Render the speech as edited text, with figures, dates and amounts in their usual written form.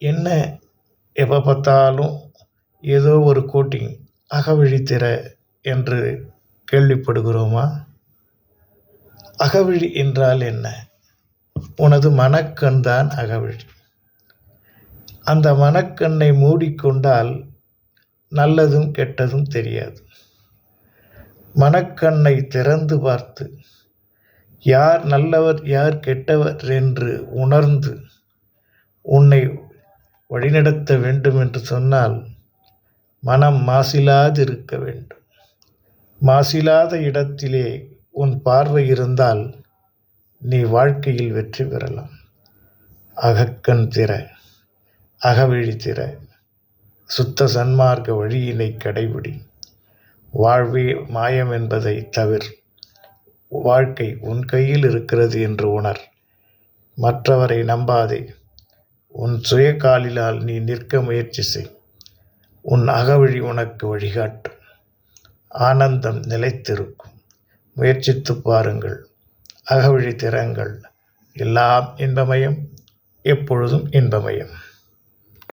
என்ன எப்போ பார்த்தாலும் ஏதோ ஒரு கோட்டிங் அகவிழித்திற என்று கேள்விப்படுகிறோமா? அகவிழி என்றால் என்ன? உனது மனக்கண் தான் அகவிழி. அந்த மனக்கண்ணை மூடிக்கொண்டால் நல்லதும் கெட்டதும் தெரியாது. மனக்கண்ணை திறந்து பார்த்து யார் நல்லவர் யார் கெட்டவர் என்று உணர்ந்து உன்னை வழிநடத்த வேண்டும் என்று சொன்னால் மனம் மாசிலாதிருக்க வேண்டும். மாசிலாத இடத்திலே உன் பார்வை இருந்தால் நீ வாழ்க்கையில் வெற்றி பெறலாம். அகக்கண் திற, அகவிழி திற, சுத்த சன்மார்க்க வழியினை கடைபிடி. வாழ்வே மாயம் என்பதை தவிர வாழ்க்கை உன் கையில் இருக்கிறது என்று உணர். மற்றவரை நம்பாதே. உன் சுய காலிலால் நீ நிற்க முயற்சி செய். உன் அகவிழி உனக்கு வழிகாட்டும். ஆனந்தம் நிலைத்திருக்கும். முயற்சித்து பாருங்கள். அகவிழி திறங்கள். எல்லாம் இன்பமயம், எப்பொழுதும் இன்பமயம்.